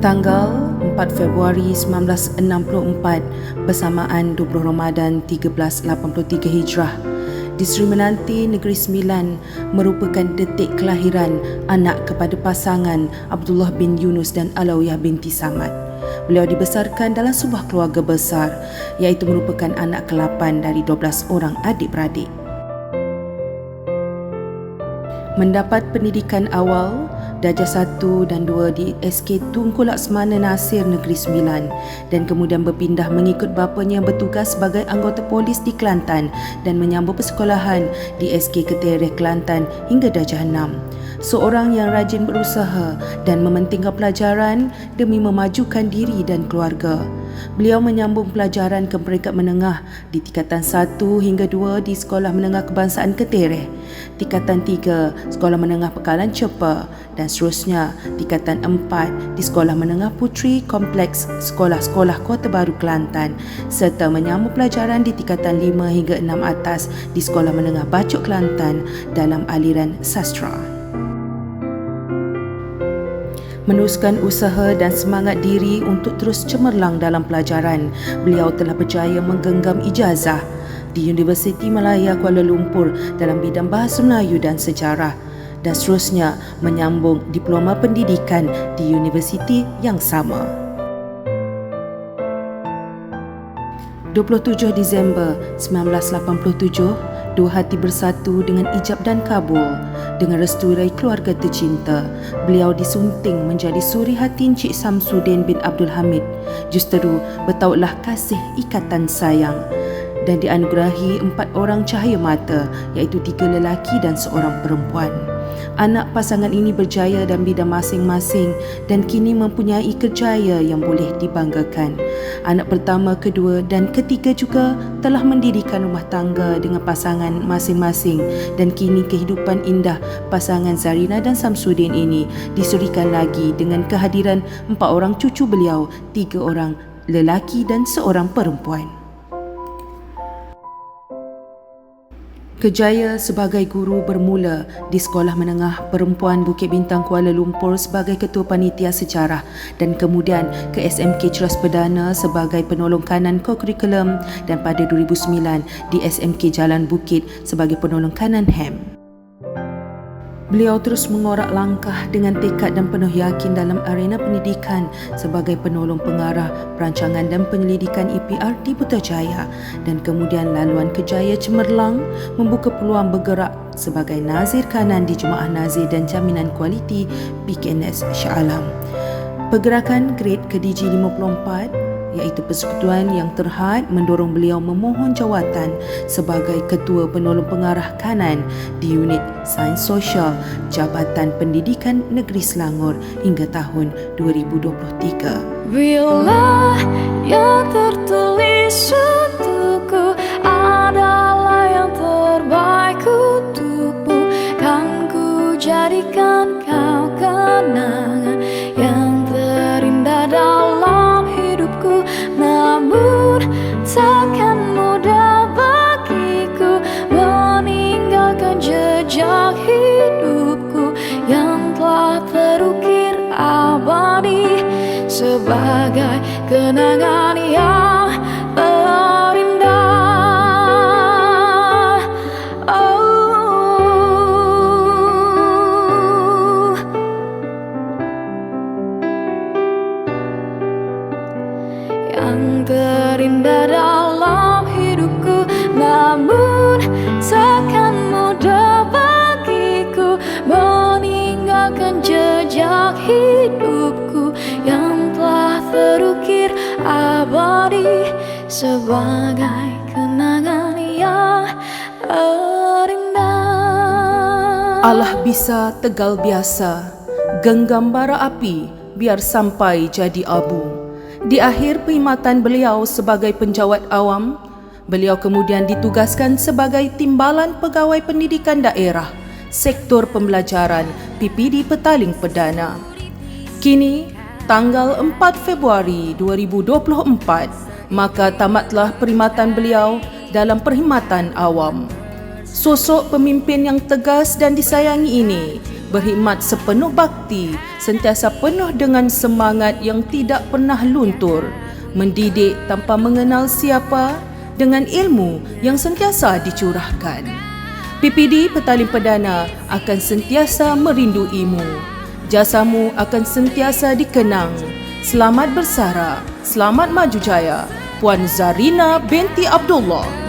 Tanggal 4 Februari 1964 bersamaan 20 Ramadan 1383 Hijrah, di Sri Menanti, Negeri Sembilan merupakan detik kelahiran anak kepada pasangan Abdullah bin Yunus dan Alawiyah binti Samad. Beliau dibesarkan dalam sebuah keluarga besar, iaitu merupakan anak ke-8 dari 12 orang adik-beradik. Mendapat pendidikan awal darjah 1 dan 2 di SK Tunku Laksmana Nasir Negeri Sembilan dan kemudian berpindah mengikut bapanya yang bertugas sebagai anggota polis di Kelantan dan menyambung persekolahan di SK Ketereh Kelantan hingga darjah 6. Seorang yang rajin berusaha dan mementingkan pelajaran demi memajukan diri dan keluarga. Beliau menyambung pelajaran ke peringkat menengah di tingkatan 1 hingga 2 di Sekolah Menengah Kebangsaan Ketereh, tingkatan 3 Sekolah Menengah Pekalan Cepa dan seterusnya tingkatan 4 di Sekolah Menengah Puteri Kompleks Sekolah-Sekolah Kota Baru Kelantan, serta menyambung pelajaran di tingkatan 5 hingga 6 atas di Sekolah Menengah Bacok Kelantan dalam aliran sastra. Meneruskan usaha dan semangat diri untuk terus cemerlang dalam pelajaran, beliau telah berjaya menggenggam ijazah di Universiti Malaya Kuala Lumpur dalam bidang Bahasa Melayu dan Sejarah dan seterusnya menyambung diploma pendidikan di universiti yang sama. 27 Disember 1987, dua hati bersatu dengan ijab dan kabul. Dengan restu dari keluarga tercinta, beliau disunting menjadi suri hati Encik Samsudin bin Abdul Hamid. Justeru bertautlah kasih ikatan sayang dan dianugerahi 4 orang cahaya mata, iaitu 3 lelaki dan seorang perempuan. Anak pasangan ini berjaya dalam bidang masing-masing dan kini mempunyai kerjaya yang boleh dibanggakan. Anak pertama, kedua dan ketiga juga telah mendirikan rumah tangga dengan pasangan masing-masing dan kini kehidupan indah pasangan Zarina dan Samsudin ini disurikan lagi dengan kehadiran 4 orang cucu beliau, 3 orang lelaki dan seorang perempuan. Kerjaya sebagai guru bermula di Sekolah Menengah Perempuan Bukit Bintang Kuala Lumpur sebagai Ketua Panitia Sejarah dan kemudian ke SMK Ceras Perdana sebagai penolong kanan kokurikulum dan pada 2009 di SMK Jalan Bukit sebagai penolong kanan HEM. Beliau terus mengorak langkah dengan tekad dan penuh yakin dalam arena pendidikan sebagai penolong pengarah perancangan dan penyelidikan EPR di Putrajaya dan kemudian laluan kerjaya cemerlang membuka peluang bergerak sebagai Nazir Kanan di Jemaah Nazir dan Jaminan Kualiti PKNS Shah Alam. Pergerakan Grade ke DG 54 iaitu persekutuan yang terhad mendorong beliau memohon jawatan sebagai Ketua Penolong Pengarah Kanan di Unit Sains Sosial Jabatan Pendidikan Negeri Selangor hingga tahun 2023. Bila yang tertulis untukku adalah yang terbaik untukmu, kan ku jadikan kau kenangan yang terindah dalam hidupku. Namun takkan mudah bagiku meninggalkan jejak hidupku yang telah terukir abadi sebagai kenangan yang terindah. Yang terindah dalam hidupku, namun takkan mudah bagiku meninggalkan jejak hidupku yang telah terukir abadi sebagai kenangan yang terindah. Allah bisa tegal biasa, genggam bara api biar sampai jadi abu. Di akhir perkhidmatan beliau sebagai penjawat awam, beliau kemudian ditugaskan sebagai Timbalan Pegawai Pendidikan Daerah, Sektor Pembelajaran PPD Petaling Perdana. Kini, tanggal 4 Februari 2024, maka tamatlah perkhidmatan beliau dalam perkhidmatan awam. Sosok pemimpin yang tegas dan disayangi ini berkhidmat sepenuh bakti, sentiasa penuh dengan semangat yang tidak pernah luntur, mendidik tanpa mengenal siapa, dengan ilmu yang sentiasa dicurahkan. PPD Petaling Perdana akan sentiasa merinduimu. Jasamu akan sentiasa dikenang. Selamat bersara, selamat maju jaya, Puan Zarina binti Abdullah.